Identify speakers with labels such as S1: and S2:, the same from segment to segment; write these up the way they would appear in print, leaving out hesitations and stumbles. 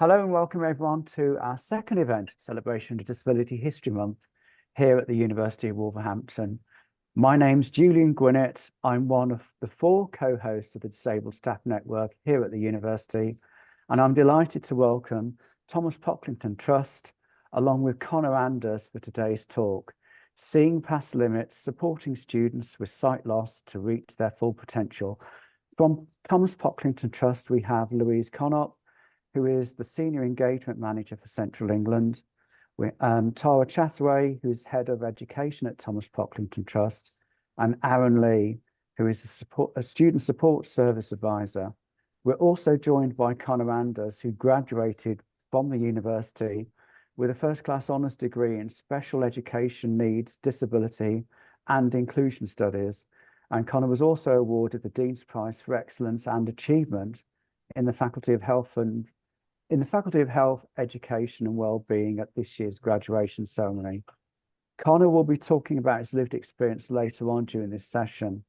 S1: Hello and welcome everyone to our second event, Celebration of Disability History Month, here at the University of Wolverhampton. My name's Julian Gwinnett. I'm one of the 4 co-hosts of the Disabled Staff Network here at the university, and I'm delighted to welcome Thomas Pocklington Trust, along with Conor Anders for today's talk, Seeing Past Limits, Supporting Students with Sight Loss to Reach Their Full Potential. From Thomas Pocklington Trust, we have Louise Connaught, who is the Senior Engagement Manager for Central England, Tara Chataway, who's Head of Education at Thomas Pocklington Trust, and Aaron Lee, who is a Student Support Service Advisor. We're also joined by Conor Anders, who graduated from the university with a first-class honours degree in Special Education Needs, Disability and Inclusion Studies. And Conor was also awarded the Dean's Prize for Excellence and Achievement in the Faculty of Health, Education and Wellbeing at this year's graduation ceremony. Conor will be talking about his lived experience later on during this session.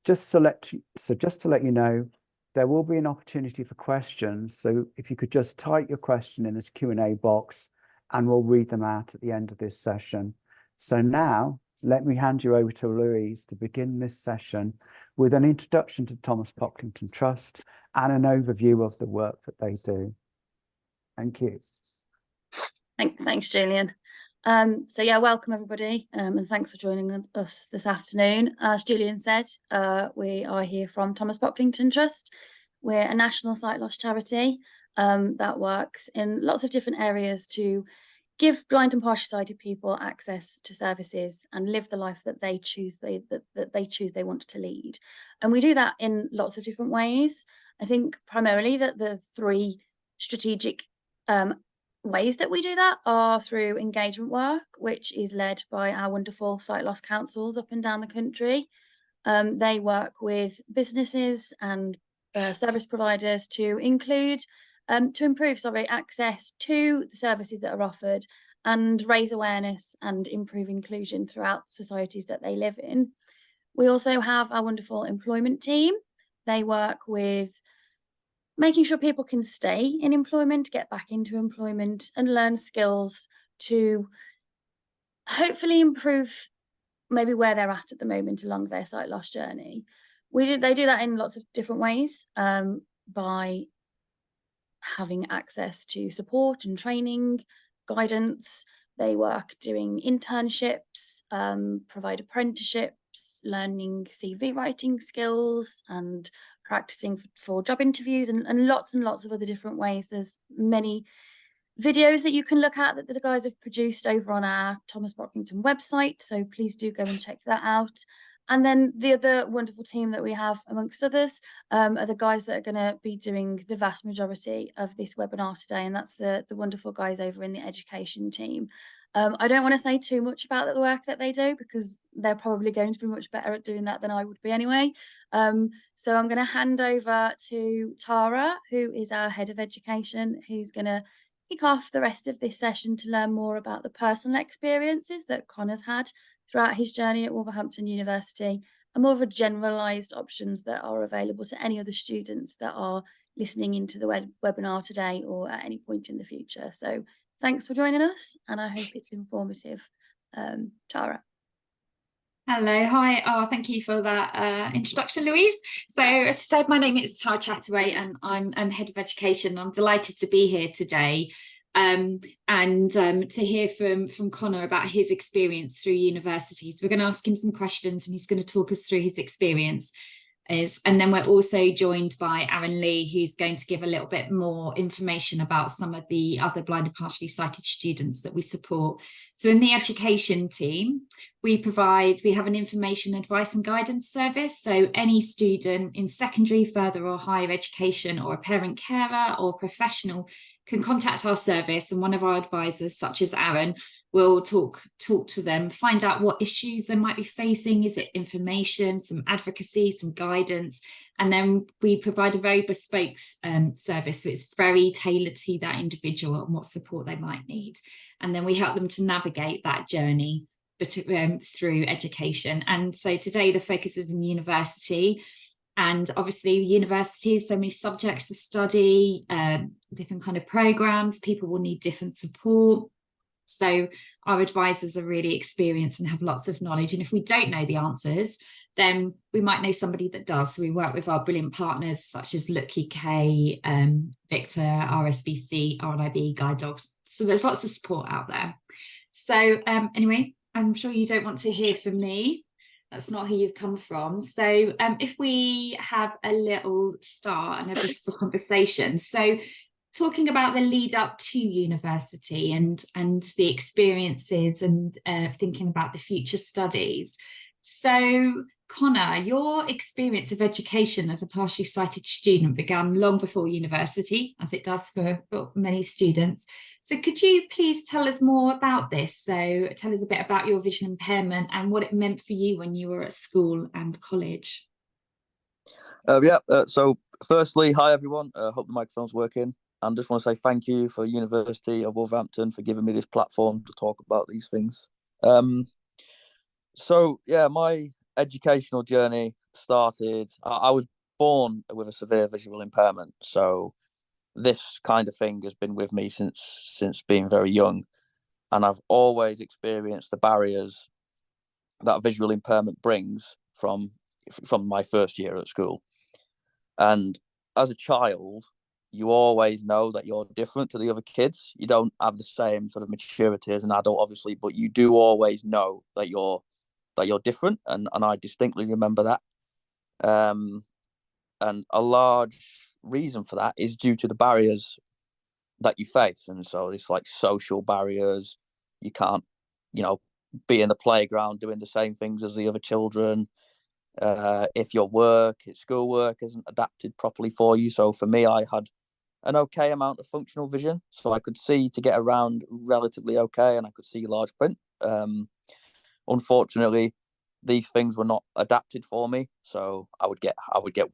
S1: Just to let you know, there will be an opportunity for questions. So if you could just type your question in the Q&A box and we'll read them out at the end of this session. So now let me hand you over to Louise to begin this session with an introduction to Thomas Pocklington Trust and an overview of the work that they do. Thank you.
S2: Thanks, Julian. So yeah, welcome everybody, and thanks for joining us this afternoon. As Julian said, we are here from Thomas Pocklington Trust. We're a national sight loss charity that works in lots of different areas to give blind and partially sighted people access to services and live the life that they choose they want to lead. And we do that in lots of different ways. I think primarily that the 3 strategic ways that we do that are through engagement work, which is led by our wonderful sight loss councils up and down the country. They work with businesses and service providers to improve access to the services that are offered and raise awareness and improve inclusion throughout societies that they live in. We also have our wonderful employment team. They work with making sure people can stay in employment, get back into employment and learn skills to hopefully improve maybe where they're at the moment along their sight loss journey. They do that in lots of different ways, by having access to support and training, guidance. They work doing internships, provide apprenticeships, learning CV writing skills and practicing for job interviews and lots of other different ways. There's many videos that you can look at that the guys have produced over on our Thomas Pocklington website, so please do go and check that out. And then the other wonderful team that we have, amongst others, are the guys that are going to be doing the vast majority of this webinar today, and that's the wonderful guys over in the education team. I don't want to say too much about the work that they do because they're probably going to be much better at doing that than I would be anyway. So I'm going to hand over to Tara, who is our head of education, who's going to kick off the rest of this session to learn more about the personal experiences that Conor's had throughout his journey at Wolverhampton University and more of a generalised options that are available to any other students that are listening into the webinar today or at any point in the future. So thanks for joining us, and I hope it's informative. Tara.
S3: Hello, hi. Oh, thank you for that introduction, Louise. So as I said, my name is Tara Chataway and I'm Head of Education. I'm delighted to be here today and to hear from Conor about his experience through university. So we're going to ask him some questions and he's going to talk us through his experience. And then we're also joined by Aaron Lee, who's going to give a little bit more information about some of the other blind and partially sighted students that we support. So in the education team, we have an information, advice and guidance service. So any student in secondary, further or higher education, or a parent carer or professional can contact our service, and one of our advisors, such as Aaron, will talk to them, find out what issues they might be facing. Is it information, some advocacy, some guidance? And then we provide a very bespoke service. So it's very tailored to that individual and what support they might need. And then we help them to navigate that journey through education. And so today the focus is in university. And obviously universities, so many subjects to study, different kind of programs, people will need different support. So our advisors are really experienced and have lots of knowledge. And if we don't know the answers, then we might know somebody that does. So we work with our brilliant partners such as Look UK, Victor, RSBC, RNIB, Guide Dogs. So there's lots of support out there. So anyway, I'm sure you don't want to hear from me. That's not who you've come from. So if we have a little start and a bit of a conversation. So talking about the lead up to university and the experiences and thinking about the future studies. So Connor, your experience of education as a partially sighted student began long before university, as it does for many students. So could you please tell us more about this? So tell us a bit about your vision impairment and what it meant for you when you were at school and college.
S4: So firstly, hi everyone. Hope the microphone's working. And just want to say thank you for University of Wolverhampton for giving me this platform to talk about these things. My educational journey started. I was born with a severe visual impairment, so this kind of thing has been with me since being very young, and I've always experienced the barriers that visual impairment brings from my first year at school. And as a child, you always know that you're different to the other kids. You don't have the same sort of maturity as an adult, obviously, but you do always know that you're different, and I distinctly remember that. And a large reason for that is due to the barriers that you face. And so it's like social barriers. You can't, be in the playground doing the same things as the other children. If your schoolwork isn't adapted properly for you. So for me, I had an okay amount of functional vision, so I could see to get around relatively okay, and I could see large print. Unfortunately, these things were not adapted for me, so I would get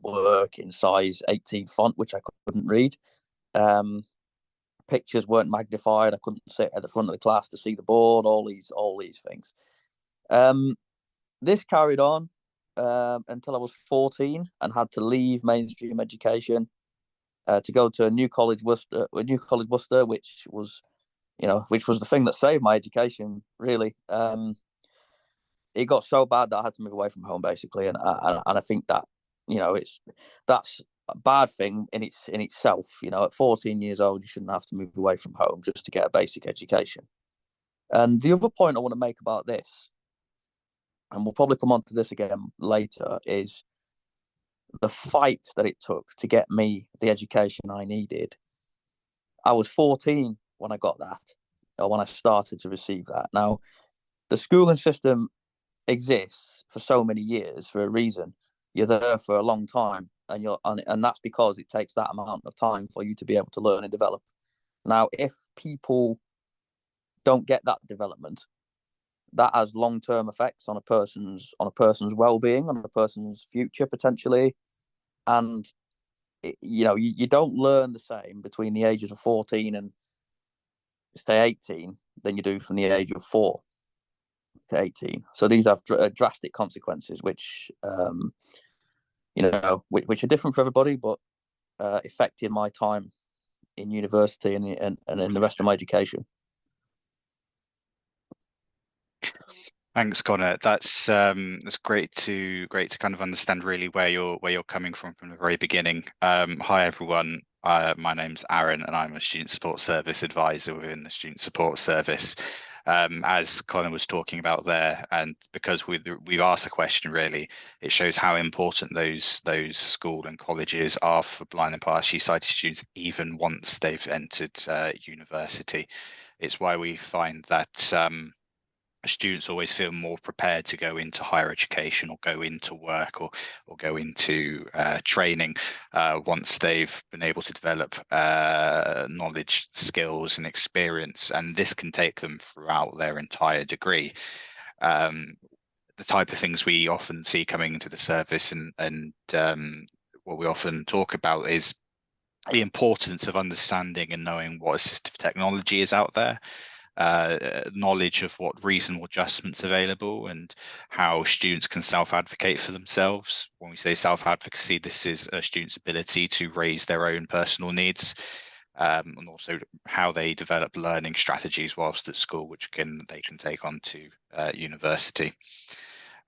S4: work in size 18 font, which I couldn't read. Pictures weren't magnified. I couldn't sit at the front of the class to see the board. All these things. This carried on until I was 14 and had to leave mainstream education to go to New College Worcester, which was the thing that saved my education, really. It got so bad that I had to move away from home, basically, and I think that that's a bad thing in itself. At 14 years old, you shouldn't have to move away from home just to get a basic education. And the other point I want to make about this, and we'll probably come on to this again later, is the fight that it took to get me the education I needed. I was 14 when I got that, or when I started to receive that. Now, the schooling system exists for so many years for a reason. You're there for a long time, and that's because it takes that amount of time for you to be able to learn and develop. Now, if people don't get that development, that has long-term effects on a person's well-being, on a person's future potentially. And you don't learn the same between the ages of 14 and say 18 than you do from the age of 4 to 18. So these have drastic consequences, which which are different for everybody, but affected my time in university and in the rest of my education.
S5: Thanks, Connor. That's great to kind of understand really where you're coming from the very beginning. Hi everyone. My name's Aaron, and I'm a student support service advisor within the student support service. As Connor was talking about there, and because we've asked a question, really, it shows how important those school and colleges are for blind and partially sighted students, even once they've entered university. It's why we find that students always feel more prepared to go into higher education or go into work or go into training once they've been able to develop knowledge, skills and experience, and this can take them throughout their entire degree. The type of things we often see coming into the service and what we often talk about is the importance of understanding and knowing what assistive technology is out there. knowledge of what reasonable adjustments available and how students can self-advocate for themselves. When we say self-advocacy, this is a student's ability to raise their own personal needs, and also how they develop learning strategies whilst at school, which they can take on to university.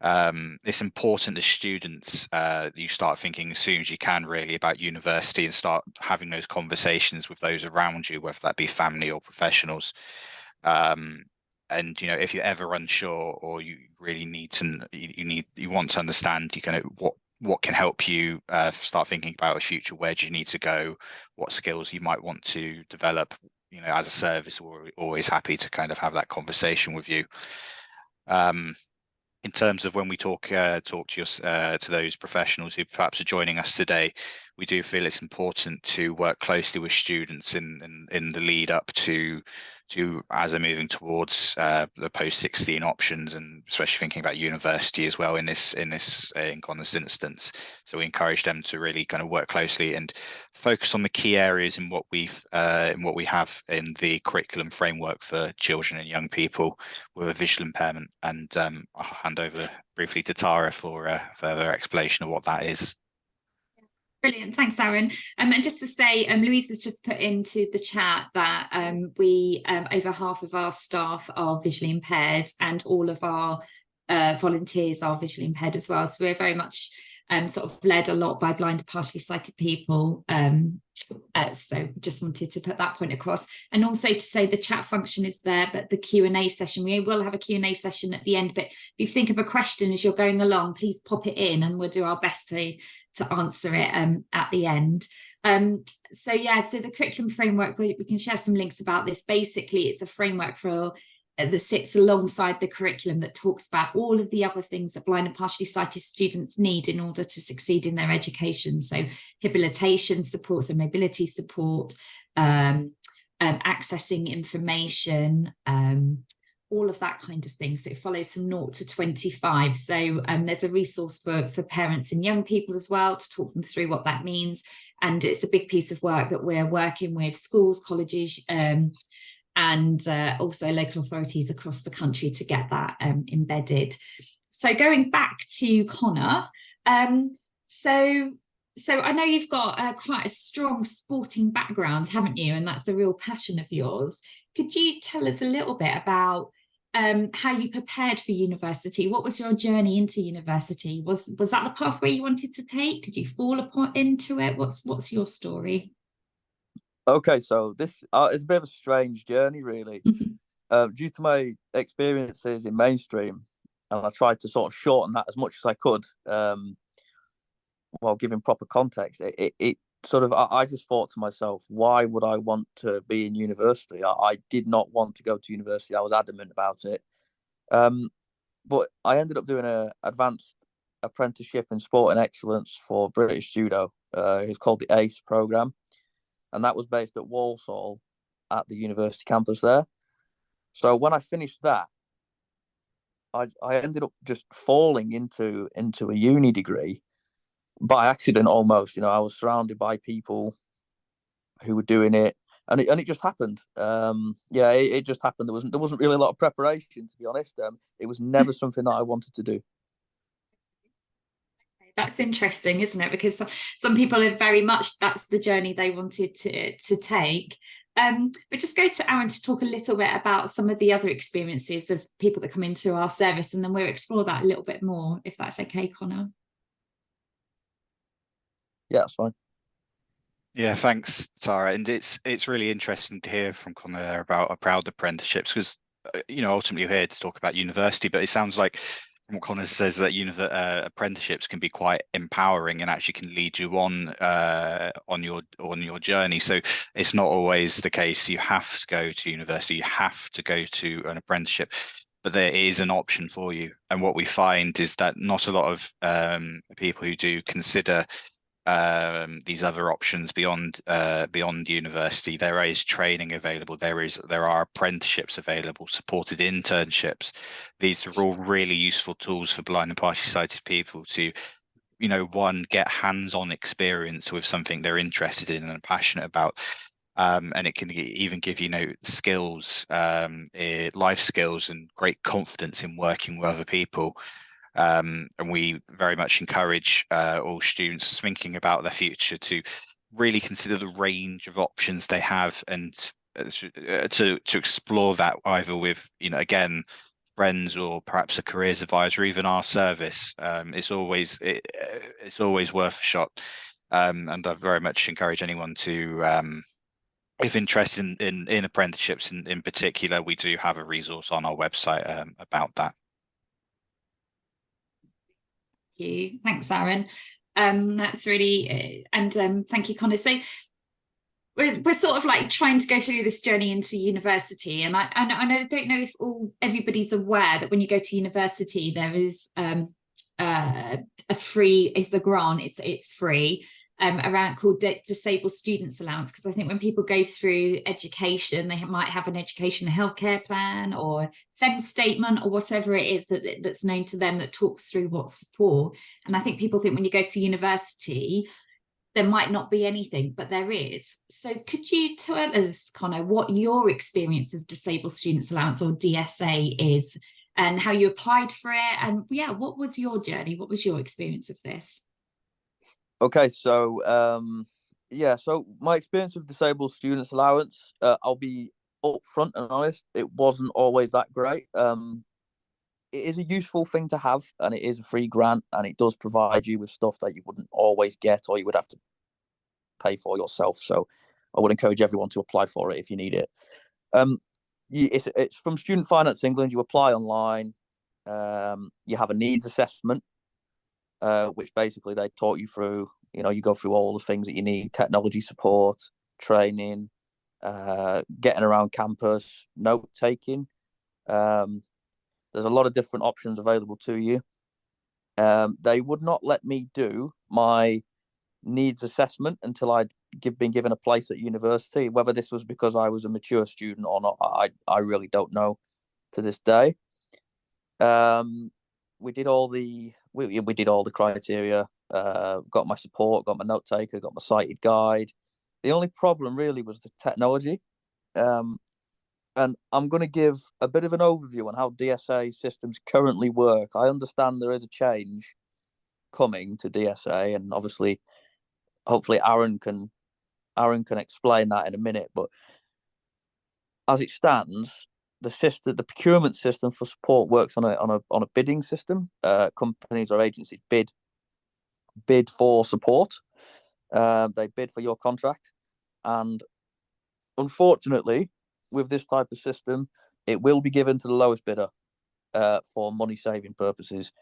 S5: It's important as students you start thinking as soon as you can really about university and start having those conversations with those around you, whether that be family or professionals. And if you're ever unsure or you really need to, you want to understand, what can help you start thinking about a future. Where do you need to go? What skills you might want to develop? As a service, we're always happy to kind of have that conversation with you. In terms of when we talk to those professionals who perhaps are joining us today, we do feel it's important to work closely with students in the lead up to as they're moving towards the post-16 options, and especially thinking about university as well in Connor's instance. So we encourage them to really kind of work closely and focus on the key areas in what we have in the curriculum framework for children and young people with a visual impairment. And I'll hand over briefly to Tara for further explanation of what that is.
S3: Brilliant, thanks, Aaron. And just to say, Louise has just put into the chat that we over half of our staff are visually impaired, and all of our volunteers are visually impaired as well. So we're very much sort of led a lot by blind and partially sighted people. So just wanted to put that point across, and also to say the chat function is there, but the Q&A session, we will have a Q&A session at the end. But if you think of a question as you're going along, please pop it in and we'll do our best to answer it at the end. So the curriculum framework, we can share some links about this. Basically, it's a framework for that sits alongside the curriculum that talks about all of the other things that blind and partially sighted students need in order to succeed in their education. So habilitation support, so mobility support, accessing information, all of that kind of thing. So it follows from 0 to 25. So there's a resource for parents and young people as well to talk them through what that means. And it's a big piece of work that we're working with schools, colleges, and also local authorities across the country to get that embedded. So going back to Connor, so I know you've got quite a strong sporting background, haven't you? And that's a real passion of yours. Could you tell us a little bit about how you prepared for university? What was your journey into university? Was that the pathway you wanted to take? Did you fall into it? What's your story?
S4: Okay, so this is a bit of a strange journey, really. Due to my experiences in mainstream, and I tried to sort of shorten that as much as I could, while giving proper context. It sort of, I just thought to myself, why would I want to be in university? I did not want to go to university. I was adamant about it. But I ended up doing an advanced apprenticeship in sport and excellence for British Judo. It's called the ACE programme. And that was based at Walsall at the university campus there. So when I finished that, I ended up just falling into a uni degree by accident almost. I was surrounded by people who were doing it, and it just happened. It just happened. There wasn't really a lot of preparation, to be honest. It was never something that I wanted to do.
S3: That's interesting, isn't it? Because some people are very much, that's the journey they wanted to take. But just go to Aaron to talk a little bit about some of the other experiences of people that come into our service, and then we'll explore that a little bit more, if that's okay, Connor.
S4: Yeah, that's fine.
S5: Yeah, thanks, Tara. And it's really interesting to hear from Connor there about proud apprenticeships, because ultimately we're here to talk about university, but it sounds like from what Connor says that apprenticeships can be quite empowering and actually can lead you on your journey. So it's not always the case you have to go to university, you have to go to an apprenticeship, but there is an option for you. And what we find is that not a lot of people who do consider these other options beyond university, there is training available, there are apprenticeships available, supported internships. These are all really useful tools for blind and partially sighted people to get hands-on experience with something they're interested in and passionate about. and it can even give you, skills, life skills, and great confidence in working with other people. And we very much encourage all students thinking about their future to really consider the range of options they have, and to explore that either with, again, friends, or perhaps a careers advisor, even our service. It's always worth a shot. And I very much encourage anyone to, if interested in apprenticeships in particular, we do have a resource on our website about that.
S3: Thanks, Aaron. That's really and thank you, Connor. So we're sort of like trying to go through this journey into university, and I don't know if everybody's aware that when you go to university, there is a free, is the grant, it's free, around called Disabled Students Allowance, because I think when people go through education, they might have an education healthcare plan or SEND statement or whatever it is that's known to them, that talks through what support. And I think people think when you go to university, there might not be anything, but there is. So could you tell us, Connor, what your experience of Disabled Students Allowance, or DSA, is, and how you applied for it? And yeah, what was your journey? What was your experience of this?
S4: Okay, so so my experience with Disabled Students Allowance, I'll be upfront and honest, it wasn't always that great. It is a useful thing to have, and it is a free grant, and it does provide you with stuff that you wouldn't always get, or you would have to pay for yourself. So I would encourage everyone to apply for it if you need it. It's from Student Finance England. You apply online. You have a needs assessment, which basically they talk you through. You go through all the things that you need: technology support, training, getting around campus, note taking. There's a lot of different options available to you. They would not let me do my needs assessment until I'd been given a place at university. Whether this was because I was a mature student or not, I really don't know to this day. We did all the criteria. Got my support, got my note taker, got my cited guide. The only problem really was the technology. And I'm going to give a bit of an overview on how DSA systems currently work. I understand there is a change coming to DSA, and obviously, hopefully, Aaron can explain that in a minute. But as it stands, the procurement system for support works on a bidding system. Companies or agencies bid for support. They bid for your contract, and unfortunately, with this type of system, it will be given to the lowest bidder for money saving purposes.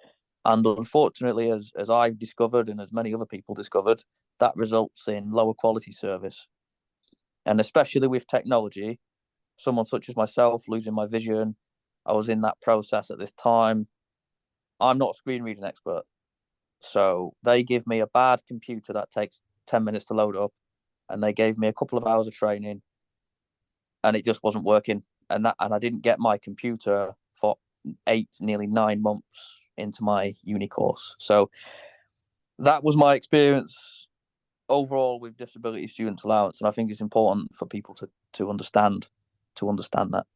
S4: And unfortunately, as I've discovered, and as many other people discovered, that results in lower quality service. And especially with technology, someone such as myself losing my vision, I was in that process at this time. I'm not a screen reading expert. So they give me a bad computer that takes 10 minutes to load up, and they gave me a couple of hours of training, and it just wasn't working. And I didn't get my computer for 8, nearly 9 months into my uni course. So that was my experience overall with Disability Students Allowance, and I think it's important for people to understand that.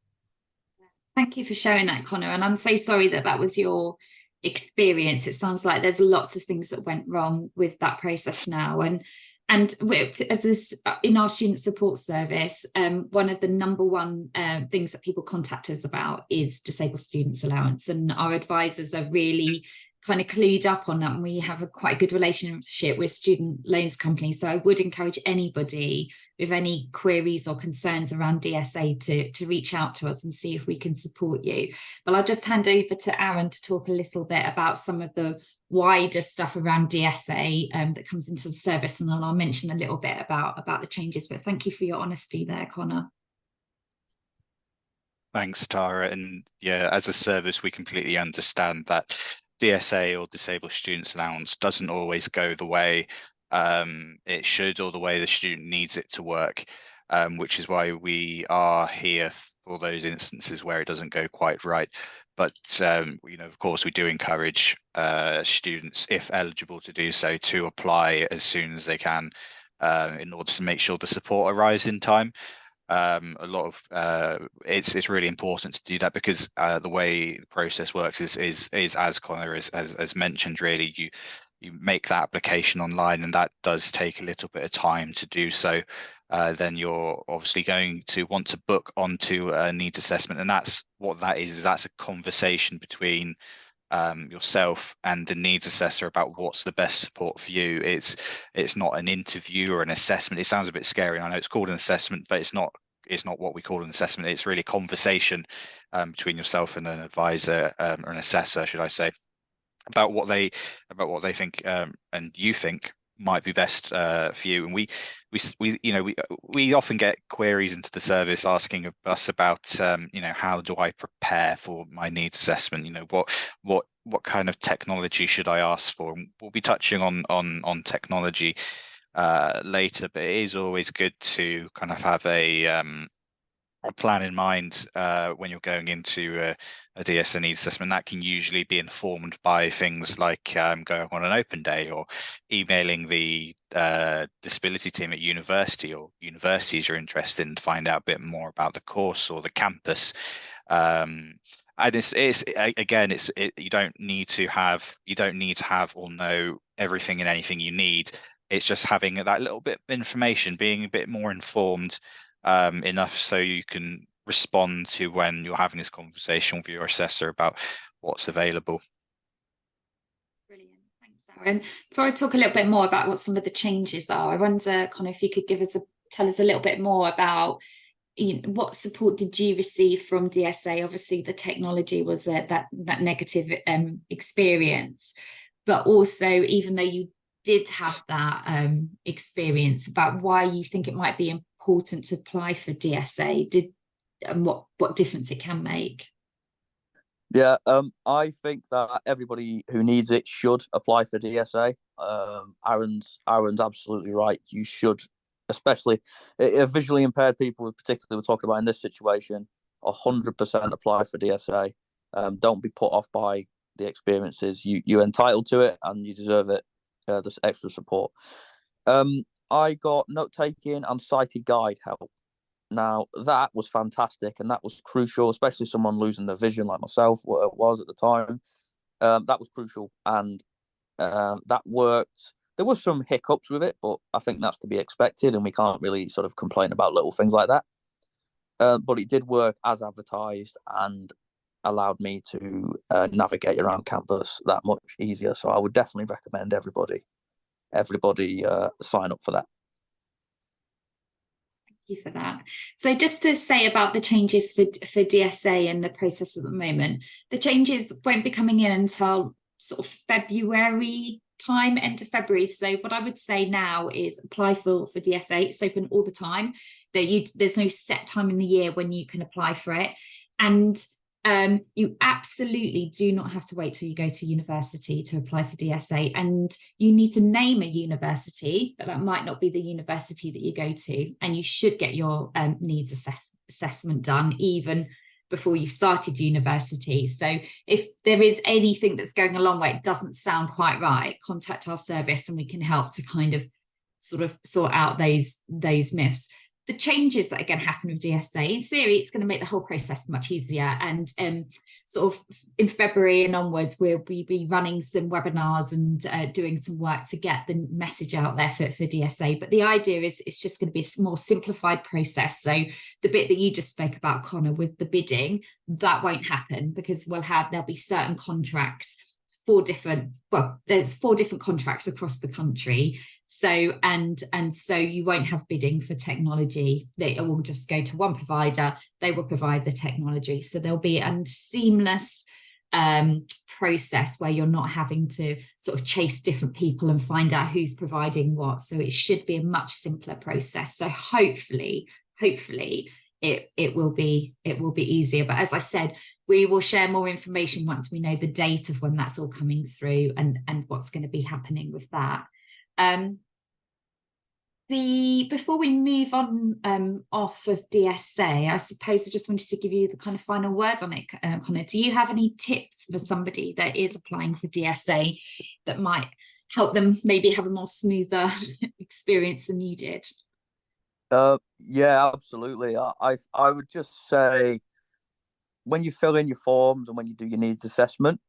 S3: Thank you for sharing that, Connor. And I'm so sorry that was your experience. It sounds like there's lots of things that went wrong with that process now. And in our student support service, one of the number one things that people contact us about is Disabled Students Allowance, and our advisors are really kind of clued up on that, and we have quite a good relationship with student loans companies. So I would encourage anybody with any queries or concerns around DSA to reach out to us and see if we can support you. But I'll just hand over to Aaron to talk a little bit about some of the wider stuff around DSA that comes into the service, and then I'll mention a little bit about the changes. But thank you for your honesty there, Connor.
S5: Thanks, Tara. And yeah, as a service, we completely understand that DSA, or Disabled Students Allowance, doesn't always go the way it should, or the way the student needs it to work, which is why we are here for those instances where it doesn't go quite right. But of course, we do encourage students, if eligible to do so, to apply as soon as they can. in order to make sure the support arrives in time. A lot of it's really important to do that, because the way the process works is as Connor has mentioned, really you make that application online, and that does take a little bit of time to do so. Then you're obviously going to want to book onto a needs assessment, and that's what that is that's a conversation between yourself and the needs assessor about what's the best support for you. It's not an interview or an assessment. It sounds a bit scary. I know it's called an assessment, but it's not what we call an assessment. It's really a conversation between yourself and an advisor, or an assessor, should I say, about what they think and you think might be best for you. And we often get queries into the service asking us about how do I prepare for my needs assessment? What kind of technology should I ask for? And we'll be touching on technology later, but it is always good to kind of have a plan in mind when you're going into a DSA needs assessment. That can usually be informed by things like going on an open day, or emailing the disability team at university, or universities you're interested in, to find out a bit more about the course or the campus. And you don't need to have or know everything and anything you need. It's just having that little bit of information, being a bit more informed enough so you can respond to when you're having this conversation with your assessor about what's available.
S3: Brilliant, thanks, Aaron. Before I talk a little bit more about what some of the changes are, I wonder, Connor, if you could tell us a little bit more about what support did you receive from DSA? Obviously, the technology was that negative experience, but also, even though you did have that experience, about why you think it might be important to apply for DSA, and what difference it can make.
S4: Yeah, I think that everybody who needs it should apply for DSA. Aaron's absolutely right. You should, especially visually impaired people, particularly we're talking about in this situation, 100% apply for DSA. Don't be put off by the experiences. You're entitled to it, and you deserve it. This extra support. I got note-taking and sighted guide help. Now, that was fantastic, and that was crucial, especially someone losing their vision like myself was at the time. That was crucial, and that worked. There was some hiccups with it, but I think that's to be expected, and we can't really sort of complain about little things like that. But it did work as advertised, and allowed me to navigate around campus that much easier. So I would definitely recommend everybody sign up for that.
S3: Thank you for that. So just to say about the changes for DSA and the process at the moment, the changes won't be coming in until sort of February time, end of February. So what I would say now is apply for DSA. It's open all the time. There's no set time in the year when you can apply for it. And you absolutely do not have to wait till you go to university to apply for DSA, and you need to name a university, but that might not be the university that you go to, and you should get your needs assessment done even before you started university. So if there is anything that's going along where it doesn't sound quite right, contact our service and we can help to kind of sort out those myths. The changes that are going to happen with DSA, in theory, it's going to make the whole process much easier. And sort of in February and onwards, we'll be running some webinars and doing some work to get the message out there for DSA. But the idea is it's just going to be a more simplified process. So the bit that you just spoke about, Connor, with the bidding, that won't happen, because there'll be certain contracts. There's 4 different contracts across the country. So and so you won't have bidding for technology. They will just go to one provider. They will provide the technology. So there'll be a seamless process where you're not having to sort of chase different people and find out who's providing what. So it should be a much simpler process. So hopefully it will be easier. But as I said, we will share more information once we know the date of when that's all coming through and what's going to be happening with that. Before we move on off of DSA, I suppose I just wanted to give you the kind of final word on it, Connor. Do you have any tips for somebody that is applying for DSA that might help them maybe have a more smoother experience than you did?
S4: Yeah, absolutely. I would just say, when you fill in your forms and when you do your needs assessment,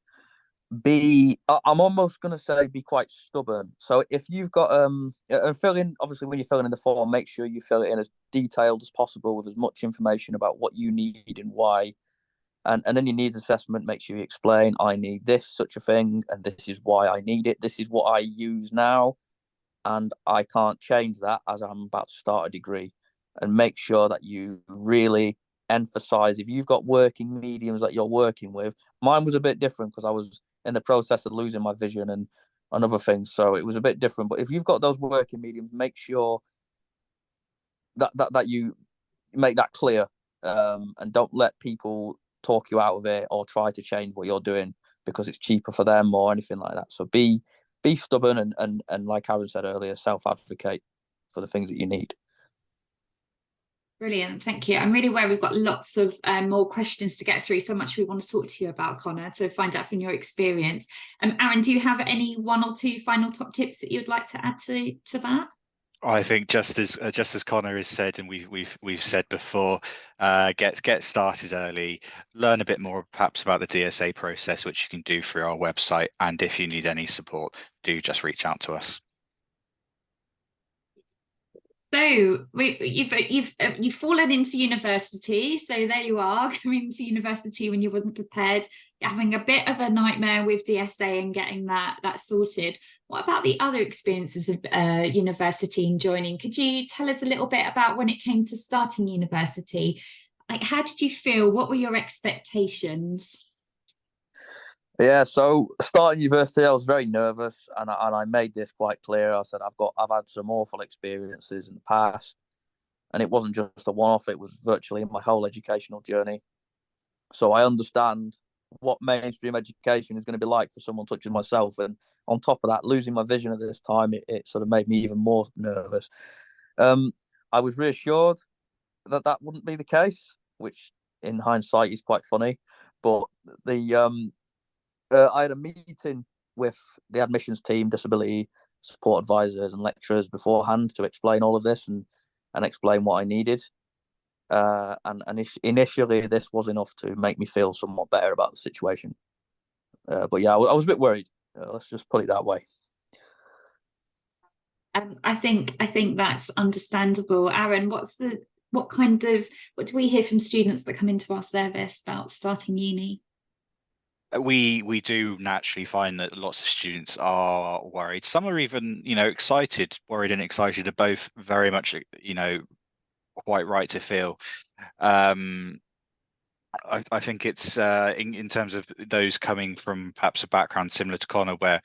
S4: I'm almost going to say be quite stubborn. So if you've got and fill in, obviously when you're filling in the form, make sure you fill it in as detailed as possible with as much information about what you need and why. And then your needs assessment, make sure you explain, I need this, such a thing, and this is why I need it. This is what I use now, and I can't change that as I'm about to start a degree. And make sure that you really emphasize, if you've got working mediums that you're working with. Mine was a bit different because I was in the process of losing my vision and other things, so it was a bit different. But if you've got those working mediums, make sure that you make that clear, and don't let people talk you out of it or try to change what you're doing because it's cheaper for them or anything like that. So be stubborn and like Aaron said earlier, self-advocate for the things that you need.
S3: Brilliant, thank you. I'm really aware we've got lots of more questions to get through, so much we want to talk to you about, Connor, to find out from your experience. Aaron, do you have any one or two final top tips that you'd like to add to that?
S5: I think just as Connor has said, and we've said before, get started early, learn a bit more perhaps about the DSA process, which you can do through our website, and if you need any support, do just reach out to us.
S3: So you've fallen into university. So there you are, going to university when you wasn't prepared, having a bit of a nightmare with DSA and getting that sorted. What about the other experiences of university and joining? Could you tell us a little bit about when it came to starting university? Like, how did you feel? What were your expectations?
S4: Yeah, so starting university, I was very nervous, and I made this quite clear. I said I've had some awful experiences in the past, and it wasn't just a one-off. It was virtually my whole educational journey. So I understand what mainstream education is going to be like for someone such as myself. And on top of that, losing my vision at this time, it sort of made me even more nervous. I was reassured that wouldn't be the case, which in hindsight is quite funny. But I had a meeting with the admissions team, disability support advisors and lecturers beforehand to explain all of this and explain what I needed. And initially, this was enough to make me feel somewhat better about the situation. But yeah, I was a bit worried. Let's just put it that way.
S3: I think that's understandable. Aaron, what do we hear from students that come into our service about starting uni?
S5: We do naturally find that lots of students are worried. Some are even, excited. Worried and excited are both very much, quite right to feel. I think it's in terms of those coming from perhaps a background similar to Connor, where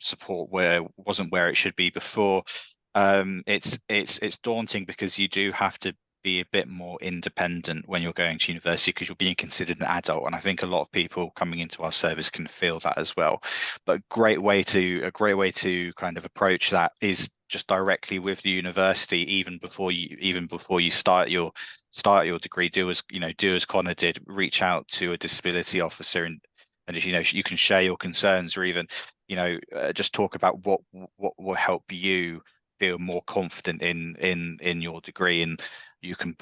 S5: support wasn't where it should be before. It's daunting because you do have to be a bit more independent when you're going to university because you're being considered an adult, and I think a lot of people coming into our service can feel that as well. But a great way to kind of approach that is just directly with the university, even before you start your degree. Do as Connor did, reach out to a disability officer and if you can share your concerns, or even just talk about what will help you feel more confident in your degree, and you can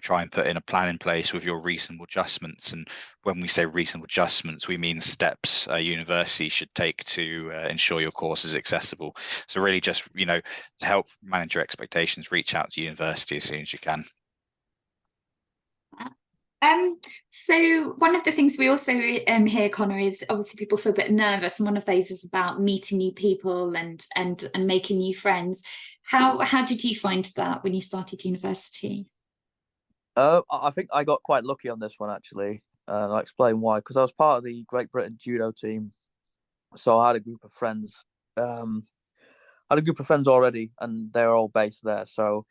S5: try and put in a plan in place with your reasonable adjustments. And when we say reasonable adjustments, we mean steps a university should take to ensure your course is accessible. So really just to help manage your expectations, reach out to university as soon as you can.
S3: So one of the things we also hear, Connor, is obviously people feel a bit nervous, and one of those is about meeting new people and making new friends. How did you find that when you started university?
S4: I think I got quite lucky on this one, actually, and I'll explain why. Because I was part of the Great Britain judo team, so I had a group of friends. Already, and they're all based there. So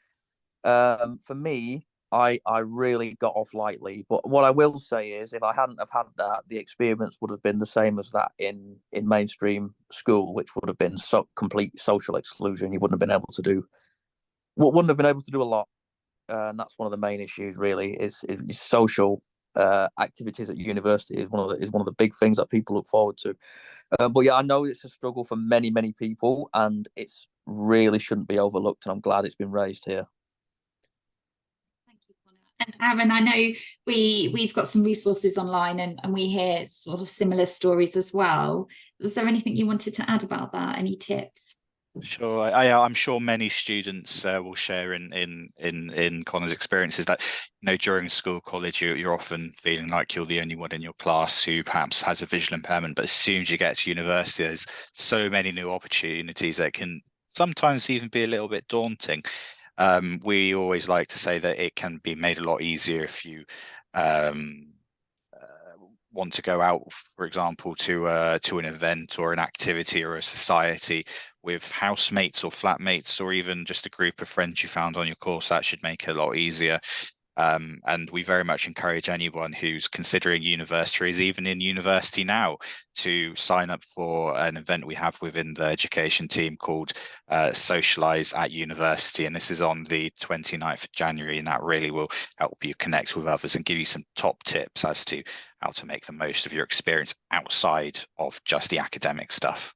S4: for me, I really got off lightly. But what I will say is, if I hadn't have had that, the experience would have been the same as that in mainstream school, which would have been complete social exclusion. You wouldn't have been able to do a lot. And that's one of the main issues, really, is social activities at university is one of the big things that people look forward to. But yeah, I know it's a struggle for many people, and it's really shouldn't be overlooked. And I'm glad it's been raised here.
S3: Thank you, Connor. And Aaron, I know we've got some resources online, and we hear sort of similar stories as well. Was there anything you wanted to add about that? Any tips?
S5: Sure, I'm sure many students will share in Connor's experiences that, you know, during school, college, you're often feeling like you're the only one in your class who perhaps has a visual impairment. But as soon as you get to university, there's so many new opportunities that can sometimes even be a little bit daunting. We always like to say that it can be made a lot easier if you want to go out, for example, to an event or an activity or a society with housemates or flatmates, or even just a group of friends you found on your course. That should make it a lot easier. And we very much encourage anyone who's considering university, or is even in university now, to sign up for an event we have within the education team called Socialise at University. And this is on the 29th of January, and that really will help you connect with others and give you some top tips as to how to make the most of your experience outside of just the academic stuff.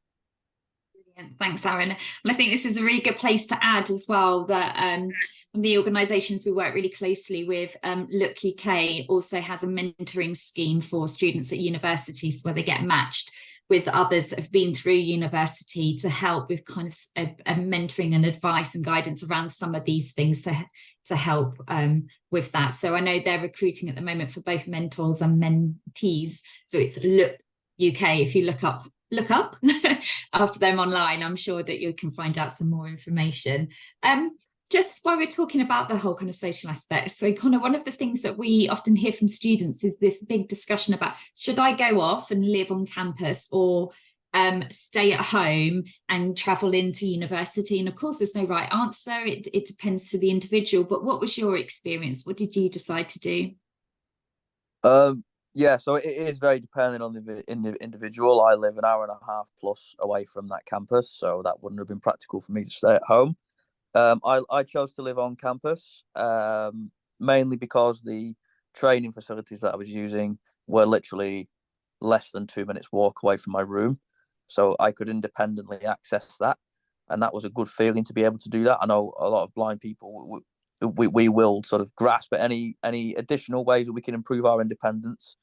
S3: Brilliant. Thanks, Aaron. And I think this is a really good place to add as well that the organisations we work really closely with, Look UK also has a mentoring scheme for students at universities where they get matched with others that have been through university to help with kind of a mentoring and advice and guidance around some of these things to help with that. So I know they're recruiting at the moment for both mentors and mentees. So it's Look UK. If you look up after them online, I'm sure that you can find out some more information. Just while we're talking about the whole kind of social aspect, so Connor, one of the things that we often hear from students is this big discussion about, should I go off and live on campus, or stay at home and travel into university? And of course, there's no right answer. It depends to the individual. But what was your experience? What did you decide to do?
S4: Yeah, so it is very dependent on the individual. I live an hour and a half plus away from that campus, so that wouldn't have been practical for me to stay at home. I chose to live on campus, mainly because the training facilities that I was using were literally less than 2 minutes walk away from my room, so I could independently access that, and that was a good feeling to be able to do that. I know a lot of blind people, we will sort of grasp at any additional ways that we can improve our independence,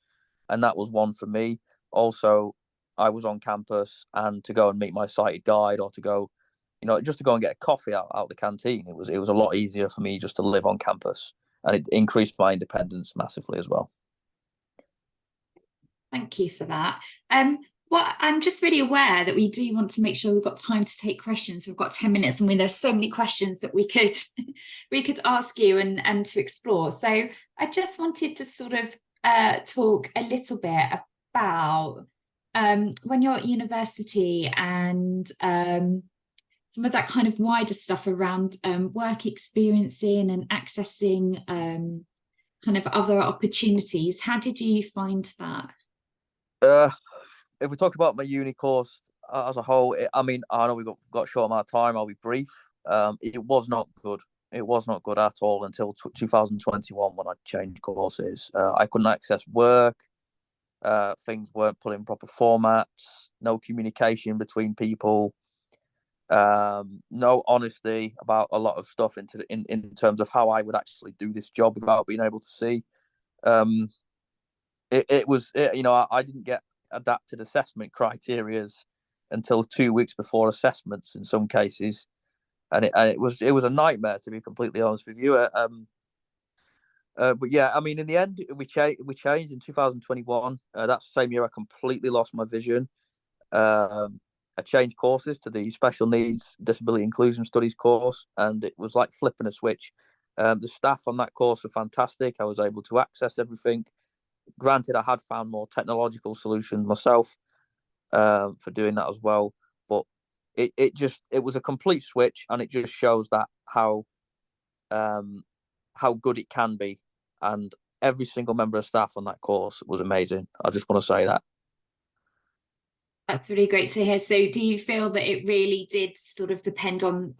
S4: and that was one for me. Also, I was on campus, and to go and meet my sighted guide, or to go, just to go and get a coffee out the canteen, it was a lot easier for me just to live on campus, and it increased my independence massively as well.
S3: Thank you for that. Well, I'm just really aware that we do want to make sure we've got time to take questions. We've got 10 minutes, and there's so many questions that we could ask you and to explore. So I just wanted to sort of talk a little bit about when you're at university, and some of that kind of wider stuff around work experiencing and accessing kind of other opportunities. How did you find that?
S4: If we talk about my uni course as a whole, I know we've got a short amount of time. I'll be brief. It was not good. It was not good at all until 2021, when I changed courses. I couldn't access work. Things weren't put in proper formats. No communication between people. No honesty about a lot of stuff in terms of how I would actually do this job without being able to see. I didn't get adapted assessment criterias until 2 weeks before assessments in some cases, and it was a nightmare, to be completely honest with you. But yeah, in the end, we changed in 2021. That's the same year I completely lost my vision. I changed courses to the Special Needs Disability Inclusion Studies course, and it was like flipping a switch. The staff on that course were fantastic. I was able to access everything. Granted, I had found more technological solutions myself for doing that as well, but it was a complete switch, and it just shows that how good it can be. And every single member of staff on that course was amazing. I just want to say that.
S3: That's really great to hear. So do you feel that it really did sort of depend on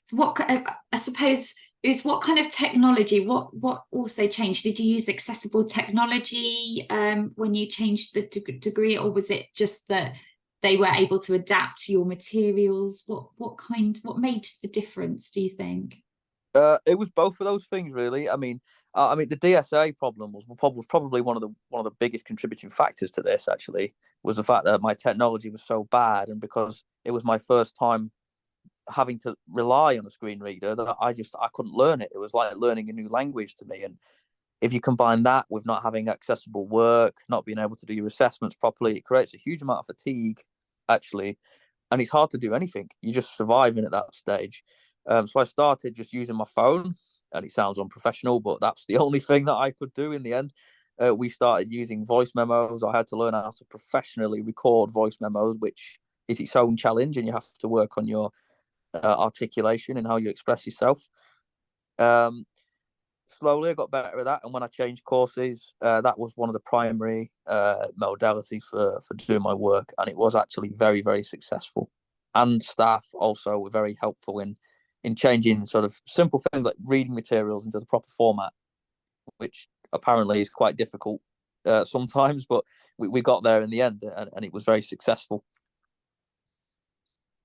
S3: so what, I suppose, is what kind of technology, what also changed? Did you use accessible technology when you changed the degree, or was it just that they were able to adapt your materials? What made the difference, do you think?
S4: It was both of those things, really. I mean, the DSA problem was probably one of the biggest contributing factors to this. Actually, was the fact that my technology was so bad, and because it was my first time having to rely on a screen reader, that I couldn't learn it. It was like learning a new language to me. And if you combine that with not having accessible work, not being able to do your assessments properly, it creates a huge amount of fatigue, actually, and it's hard to do anything. You're just surviving at that stage. So I started just using my phone, and it sounds unprofessional, but that's the only thing that I could do in the end. We started using voice memos. I had to learn how to professionally record voice memos, which is its own challenge, and you have to work on your articulation and how you express yourself. Slowly I got better at that, and when I changed courses, that was one of the primary modalities for doing my work, and it was actually very, very successful. And staff also were very helpful in changing sort of simple things like reading materials into the proper format, which apparently is quite difficult sometimes, but we got there in the end, and it was very successful.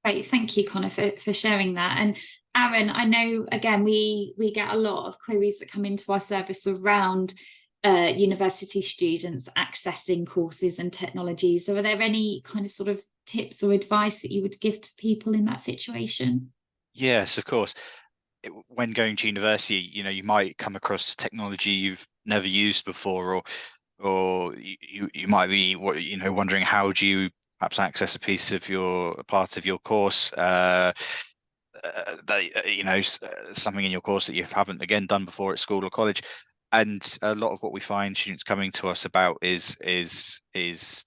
S3: Great, thank you, Connor, for sharing that. And Aaron, I know, again, we get a lot of queries that come into our service around university students accessing courses and technologies. So are there any kind of sort of tips or advice that you would give to people in that situation?
S5: Yes, of course. When going to university, you might come across technology you've never used before, or you might be wondering, how do you perhaps access a part of your course, something in your course that you haven't again done before at school or college. And a lot of what we find students coming to us about is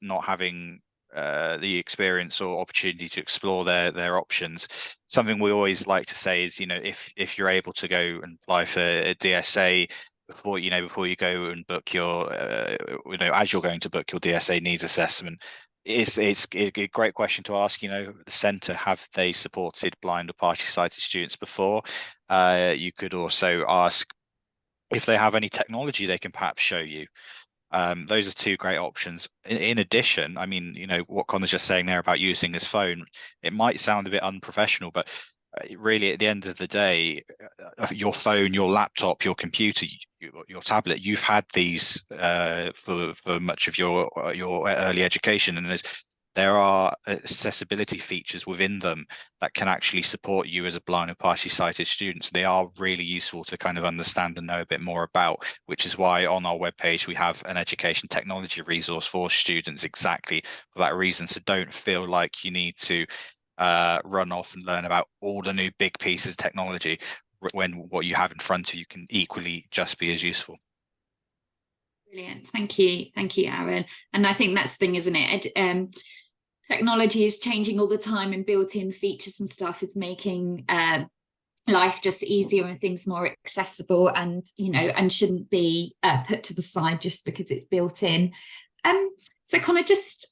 S5: not having the experience or opportunity to explore their options. Something we always like to say is, if you're able to go and apply for a DSA before you go and book your as you're going to book your DSA needs assessment, it's a great question to ask. The centre, have they supported blind or partially sighted students before? You could also ask if they have any technology they can perhaps show you. Those are two great options. In addition, I mean, what Connor's just saying there about using his phone, it might sound a bit unprofessional, but really, at the end of the day, your phone, your laptop, your computer, your tablet, you've had these for much of your early education, and there are accessibility features within them that can actually support you as a blind or partially sighted student. So they are really useful to kind of understand and know a bit more about, which is why on our webpage we have an education technology resource for students exactly for that reason. So don't feel like you need to run off and learn about all the new big pieces of technology when what you have in front of you can equally just be as useful.
S3: Brilliant. Thank you, Aaron. And I think that's the thing, isn't it? Technology is changing all the time, and built-in features and stuff is making life just easier and things more accessible, and and shouldn't be put to the side just because it's built in. So Connor, just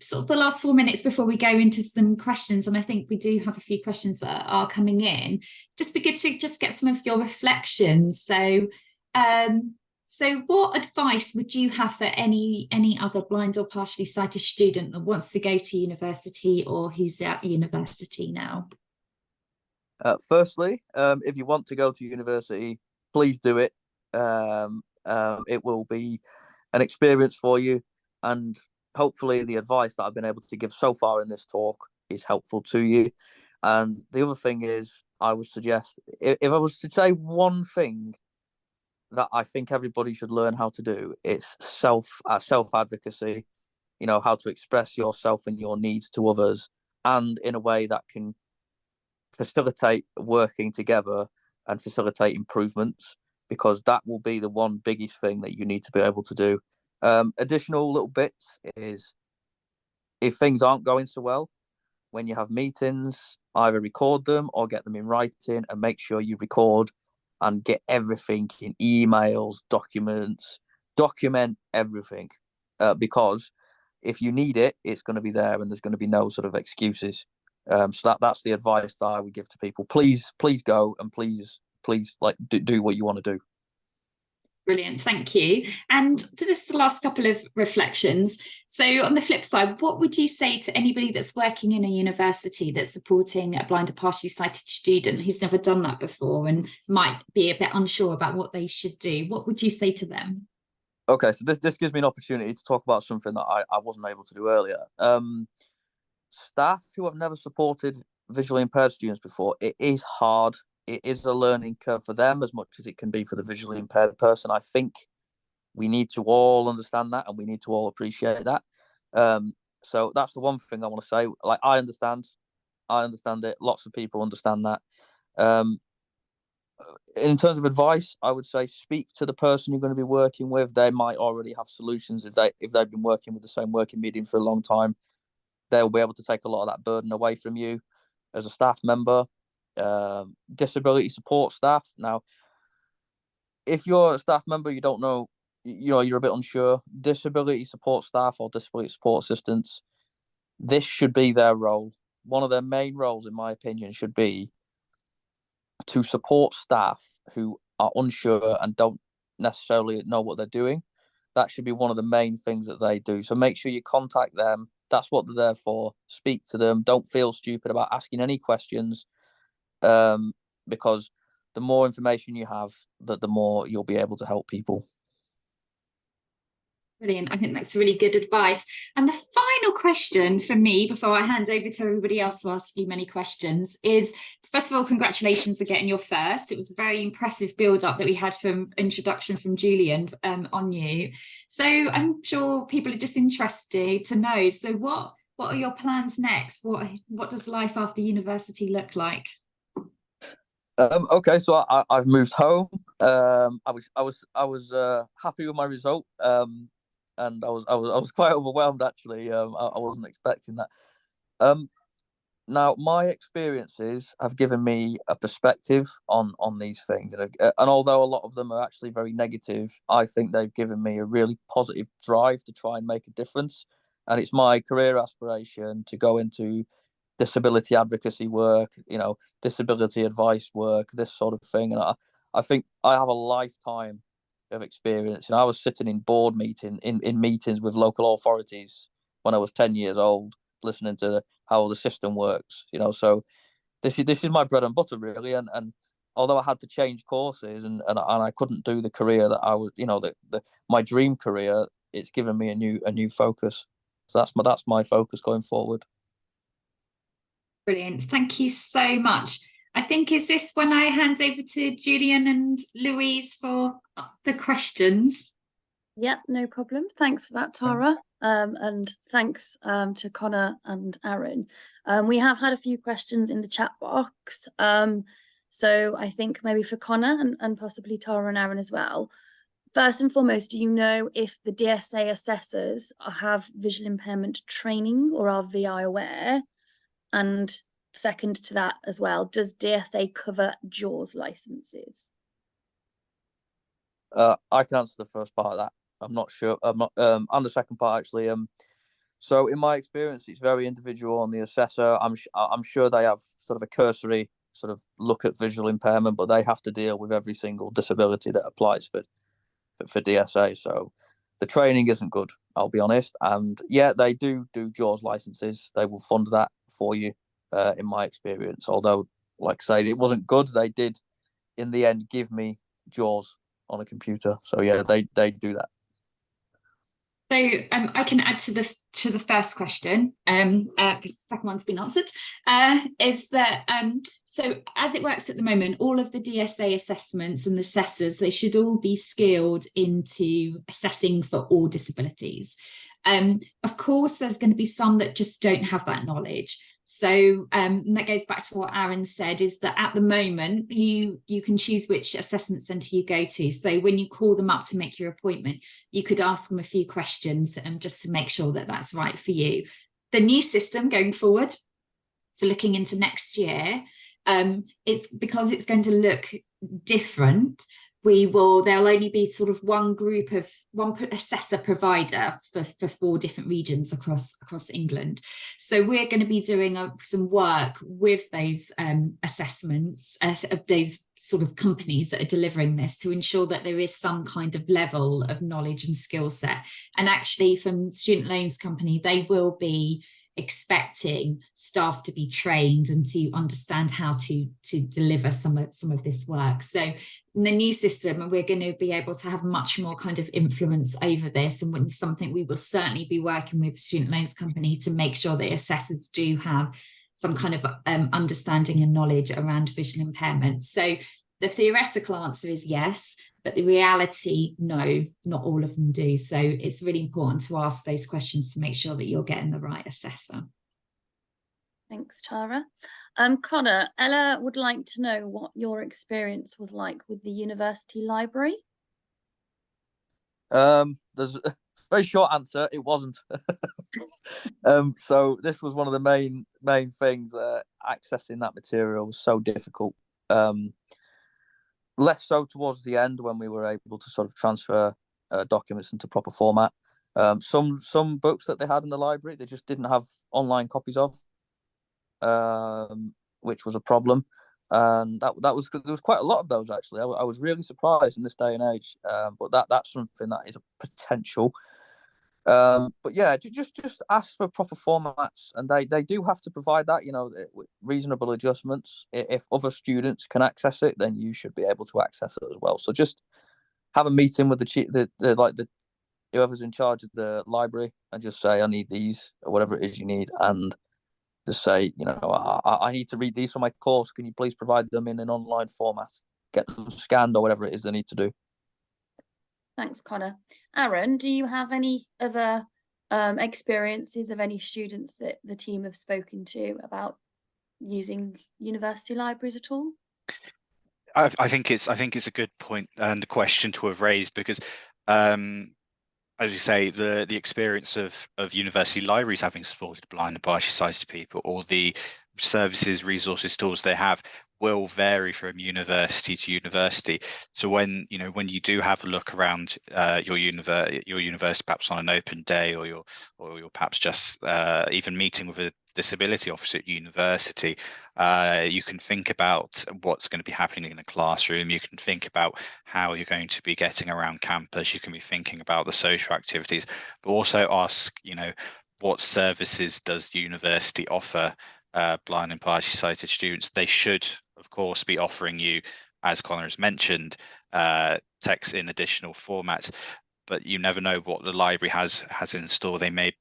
S3: sort of the last 4 minutes before we go into some questions, and I think we do have a few questions that are coming in. Just be good to just get some of your reflections. So what advice would you have for any other blind or partially sighted student that wants to go to university or who's at university now?
S4: Firstly, if you want to go to university, please do it. It will be an experience for you, and hopefully the advice that I've been able to give so far in this talk is helpful to you. And the other thing is, I would suggest, if I was to say one thing that I think everybody should learn how to do, it's self advocacy. How to express yourself and your needs to others, and in a way that can facilitate working together and facilitate improvements, because that will be the one biggest thing that you need to be able to do. Additional little bits is, if things aren't going so well, when you have meetings, either record them or get them in writing, and make sure you record and get everything in emails, documents, document everything, because if you need it, it's going to be there, and there's going to be no sort of excuses. So that's the advice that I would give to people. Please go, and please please do what you want to do.
S3: Brilliant, thank you. And just the last couple of reflections. So on the flip side, what would you say to anybody that's working in a university that's supporting a blind or partially sighted student who's never done that before and might be a bit unsure about what they should do? What would you say to them?
S4: Okay, so this gives me an opportunity to talk about something that I wasn't able to do earlier. Staff who have never supported visually impaired students before, it is hard. It is a learning curve for them as much as it can be for the visually impaired person. I think we need to all understand that, and we need to all appreciate that. So that's the one thing I want to say. Like, I understand it. Lots of people understand that. In terms of advice, I would say speak to the person you're going to be working with. They might already have solutions if they've been working with the same working medium for a long time. They'll be able to take a lot of that burden away from you as a staff member. Disability support staff. Now, if you're a staff member, you don't know, you're a bit unsure. Disability support staff or disability support assistants, this should be their role. One of their main roles, in my opinion, should be to support staff who are unsure and don't necessarily know what they're doing. That should be one of the main things that they do. So make sure you contact them. That's what they're there for. Speak to them. Don't feel stupid about asking any questions, because the more information you have, the more you'll be able to help people.
S3: Brilliant. I think that's really good advice. And the final question for me, before I hand over to everybody else to ask you many questions, is, first of all, congratulations on getting your first. It was a very impressive build-up that we had from introduction from Julian on you. So I'm sure people are just interested to know, so what are your plans next? What does life after university look like?
S4: Okay, so I've moved home. I was happy with my result. And I was quite overwhelmed, actually. I wasn't expecting that. Now, my experiences have given me a perspective on these things, and although a lot of them are actually very negative, I think they've given me a really positive drive to try and make a difference. And it's my career aspiration to go into disability advocacy work, disability advice work, this sort of thing. And I think I have a lifetime of experience. I was sitting in board in meetings with local authorities when I was 10 years old, listening to how the system works. So this is my bread and butter, really. And although I had to change courses and I couldn't do the career that I was, my dream career, it's given me a new focus. So that's my focus going forward.
S3: Brilliant. Thank you so much. I think, is this when I hand over to Julian and Louise for the questions?
S2: Yeah, no problem. Thanks for that, Tara. And thanks to Connor and Aaron. We have had a few questions in the chat box. So I think maybe for Connor and possibly Tara and Aaron as well. First and foremost, do you know if the DSA assessors have visual impairment training or are VI aware? And second to that as well, does DSA cover JAWS licenses?
S4: I can answer the first part of that. I'm not sure. I'm not. And the second part, actually. So in my experience, it's very individual on the assessor. I'm sure they have sort of a cursory sort of look at visual impairment, but they have to deal with every single disability that applies for DSA. So the training isn't good, I'll be honest. And yeah, they do JAWS licenses. They will fund that for you, in my experience. Although, like I say, it wasn't good. They did, in the end, give me JAWS on a computer. So yeah, they do that.
S3: So I can add to the first question, because the second one's been answered, is that so as it works at the moment, all of the DSA assessments and the assessors, they should all be skilled into assessing for all disabilities. Of course, there's going to be some that just don't have that knowledge. So and that goes back to what Aaron said, is that at the moment, you can choose which assessment centre you go to. So when you call them up to make your appointment, you could ask them a few questions just to make sure that that's right for you. The new system going forward, so looking into next year, it's because it's going to look different. There'll only be sort of one assessor provider for 4 different regions across England. So we're going to be doing some work with those assessments, those sort of companies that are delivering this to ensure that there is some kind of level of knowledge and skill set. And actually from Student Loans Company, they will be expecting staff to be trained and to understand how to deliver some of this work. So in the new system, we're going to be able to have much more kind of influence over this, and it's something we will certainly be working with Student Loans Company to make sure that assessors do have some kind of understanding and knowledge around visual impairment. So the theoretical answer is yes, but the reality, no, not all of them do. So it's really important to ask those questions to make sure that you're getting the right assessor.
S2: Thanks, Tara. Connor, Ella would like to know what your experience was like with the university library.
S4: There's a very short answer. It wasn't. So this was one of the main things. Accessing that material was so difficult. Less so towards the end when we were able to sort of transfer documents into proper format. Some books that they had in the library, they just didn't have online copies of, which was a problem. And there was quite a lot of those actually. I was really surprised in this day and age. But that's something that is a potential. But yeah, just ask for proper formats, and they do have to provide that, you know, with reasonable adjustments. If other students can access it, then you should be able to access it as well. So just have a meeting with the whoever's in charge of the library and just say, I need these, or whatever it is you need, and just say, you know, I need to read these for my course. Can you please provide them in an online format? Get them scanned or whatever it is they need to do.
S2: Thanks, Connor. Aaron, do you have any other experiences of any students that the team have spoken to about using university libraries at all?
S5: I think it's a good point and a question to have raised, because as you say, the experience of university libraries having supported blind and partially sighted people, or the services, resources, tools they have, will vary from university to university. So when you do have a look around your university, perhaps on an open day, or you're perhaps just even meeting with a disability officer at university, you can think about what's going to be happening in a classroom. You can think about how you're going to be getting around campus. You can be thinking about the social activities, but also ask, what services does university offer blind and partially sighted students? They should, of course, be offering you, as Connor has mentioned, text in additional formats, but you never know what the library has in store. They may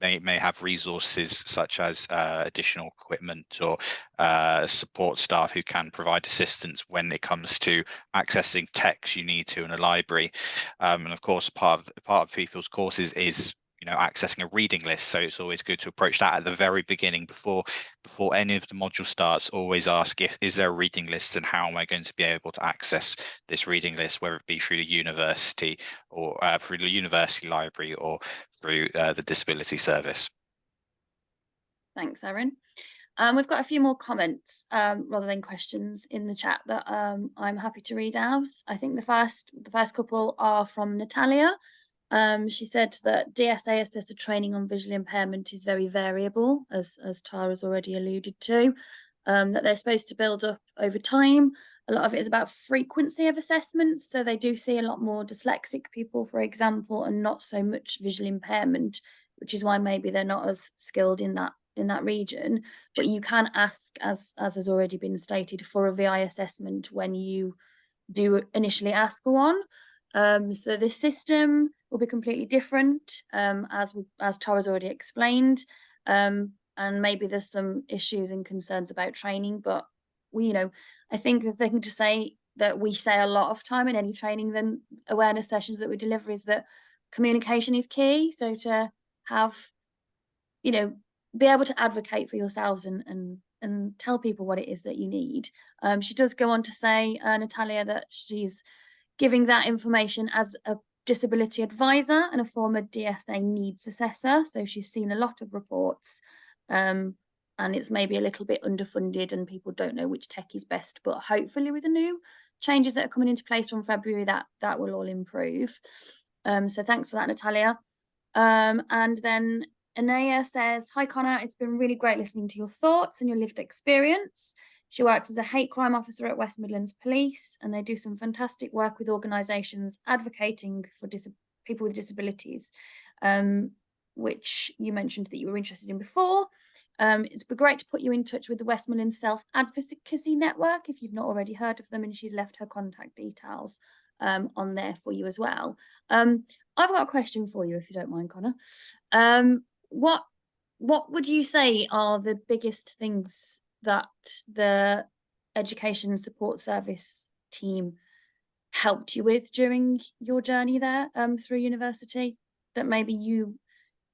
S5: have resources such as additional equipment or support staff who can provide assistance when it comes to accessing text you need to in a library. And of course, part of people's courses is accessing a reading list, so it's always good to approach that at the very beginning, before any of the module starts. Always ask, is there a reading list, and how am I going to be able to access this reading list, whether it be through the university or through the university library or through the disability service.
S2: Thanks, Aaron. We've got a few more comments rather than questions in the chat that I'm happy to read out. I think the first couple are from Natalia. She said that DSA assessor training on visual impairment is very variable, as Tara's already alluded to, that they're supposed to build up over time. A lot of it is about frequency of assessments, so they do see a lot more dyslexic people, for example, and not so much visual impairment, which is why maybe they're not as skilled in that region. But you can ask, as has already been stated, for a VI assessment when you do initially ask for one. So this system will be completely different, as Tara's already explained, and maybe there's some issues and concerns about training, but I think the thing to say that we say a lot of time in any training than awareness sessions that we deliver is that communication is key. So to have, be able to advocate for yourselves and tell people what it is that you need. She does go on to say, Natalia, that she's giving that information as a disability advisor and a former DSA needs assessor. So she's seen a lot of reports, and it's maybe a little bit underfunded and people don't know which tech is best, but hopefully with the new changes that are coming into place from February, that will all improve. So thanks for that, Natalia. And then Anaya says, hi Connor, it's been really great listening to your thoughts and your lived experience. She works as a hate crime officer at West Midlands Police, and they do some fantastic work with organisations advocating for people with disabilities, which you mentioned that you were interested in before. It'd be great to put you in touch with the West Midlands Self Advocacy Network if you've not already heard of them, and she's left her contact details on there for you as well. I've got a question for you, if you don't mind, Connor. What would you say are the biggest things that the Education Support Service team helped you with during your journey there through university that maybe you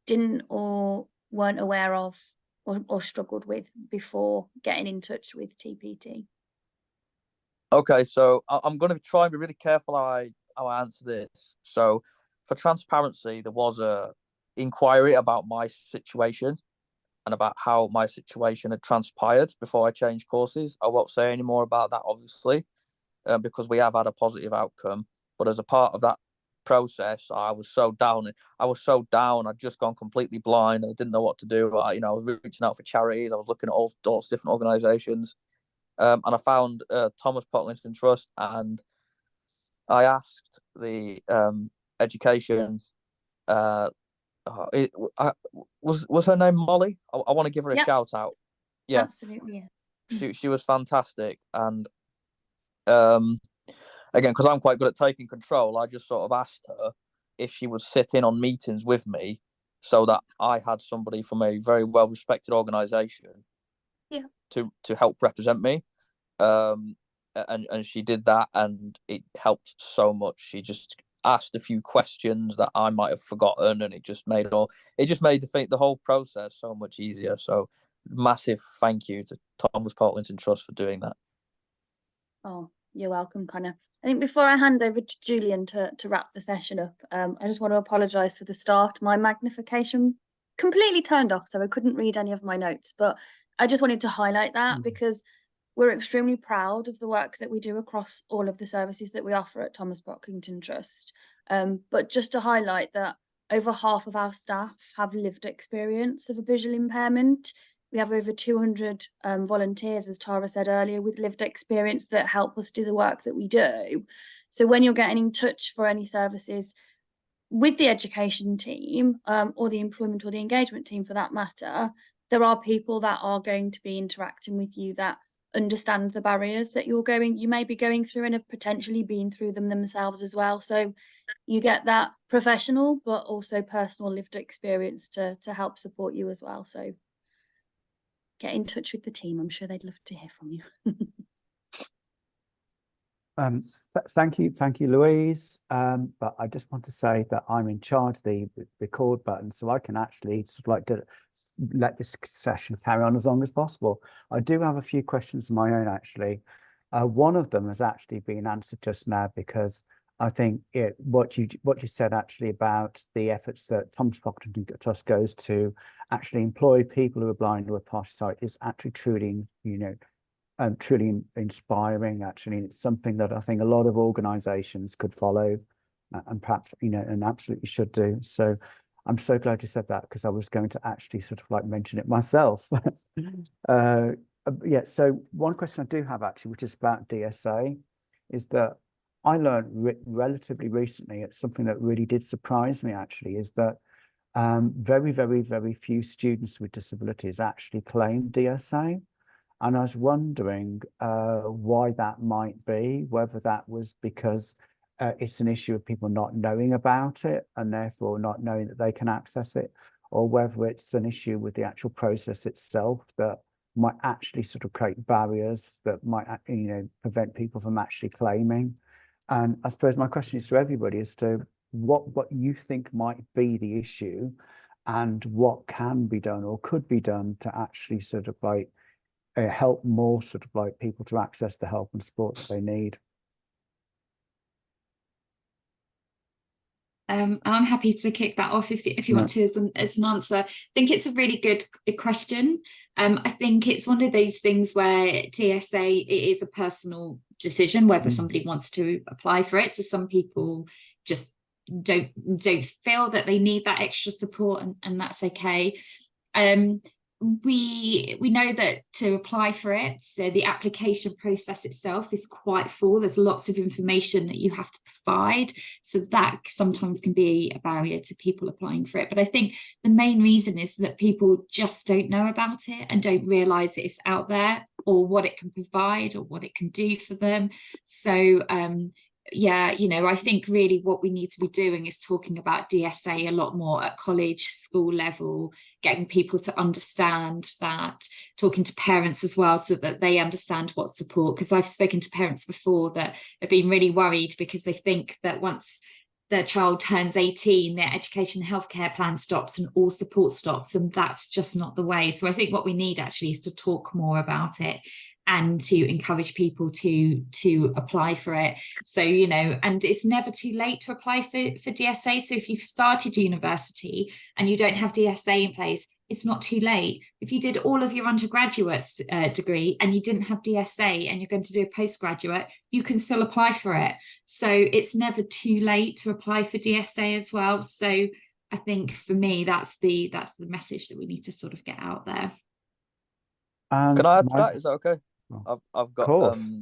S2: didn't or weren't aware of or struggled with before getting in touch with TPT?
S4: Okay, so I'm going to try and be really careful how I answer this. So, for transparency, there was a inquiry about my situation and about how my situation had transpired before I changed courses. I won't say any more about that, obviously, because we have had a positive outcome. But as a part of that process, I was so down. I'd just gone completely blind and I didn't know what to do. I was reaching out for charities. I was looking at all sorts of different organisations. And I found Thomas Pocklington Trust, and I asked the education. Was her name Molly? I want to give her a shout out. Yeah,
S2: absolutely. Yeah.
S4: She was fantastic, and again, because I'm quite good at taking control, I just sort of asked her if she would sit in on meetings with me, so that I had somebody from a very well respected organisation, to help represent me. And she did that, and it helped so much. She just asked a few questions that I might have forgotten, and it just made the whole process so much easier. So massive thank you to Thomas Pocklington Trust for doing that.
S2: Oh, you're welcome, Connor. I think before I hand over to Julian to wrap the session up, I just want to apologise for the start. My magnification completely turned off, so I couldn't read any of my notes, but I just wanted to highlight that because we're extremely proud of the work that we do across all of the services that we offer at Thomas Pocklington Trust. But just to highlight that over half of our staff have lived experience of a visual impairment. We have over 200 volunteers, as Tara said earlier, with lived experience that help us do the work that we do. So when you're getting in touch for any services with the education team or the employment or the engagement team for that matter, there are people that are going to be interacting with you that understand the barriers that you may be going through and have potentially been through them themselves as well. So you get that professional but also personal lived experience to help support you as well. So get in touch with the team. I'm sure they'd love to hear from you.
S1: Thank you, Louise. But I just want to say that I'm in charge of the record button, so I can actually sort of like to let this session carry on as long as possible. I do have a few questions of my own, actually. One of them has actually been answered just now, because I think what you said actually about the efforts that Thomas Pocklington Trust goes to actually employ people who are blind or with partial sight is actually truly, truly inspiring. Actually, it's something that I think a lot of organisations could follow, and perhaps and absolutely should do. So I'm so glad you said that, because I was going to actually sort of like mention it myself. Yeah. So one question I do have actually, which is about DSA, is that I learned relatively recently, it's something that really did surprise me actually, is that very, very, very few students with disabilities actually claim DSA. And I was wondering why that might be, whether that was because it's an issue of people not knowing about it and therefore not knowing that they can access it, or whether it's an issue with the actual process itself that might actually sort of create barriers that might prevent people from actually claiming. And I suppose my question is to everybody as to what you think might be the issue and what can be done or could be done to actually sort of like help more sort of like people to access the help and support that they need.
S3: I'm happy to kick that off if you want to as an answer. I think it's a really good question. I think it's one of those things where TSA, it is a personal decision whether somebody wants to apply for it. So some people just don't feel that they need that extra support, and that's okay. we know that to apply for it, so the application process itself is quite full. There's lots of information that you have to provide, so that sometimes can be a barrier to people applying for it. But I think the main reason is that people just don't know about it and don't realise that it's out there, or what it can provide, or what it can do for them. So yeah, I think really what we need to be doing is talking about DSA a lot more at college, school level, getting people to understand that, talking to parents as well, so that they understand what support, because I've spoken to parents before that have been really worried because they think that once their child turns 18, their education and healthcare plan stops and all support stops, and that's just not the way. So I think what we need actually is to talk more about it and to encourage people to apply for it. So, and it's never too late to apply for DSA. So if you've started university and you don't have DSA in place, it's not too late. If you did all of your undergraduate degree and you didn't have DSA and you're going to do a postgraduate, you can still apply for it. So it's never too late to apply for DSA as well. So I think for me, that's the message that we need to sort of get out there.
S1: And
S4: Can I add to that? Is that okay?
S1: Oh,
S4: I've got
S1: course.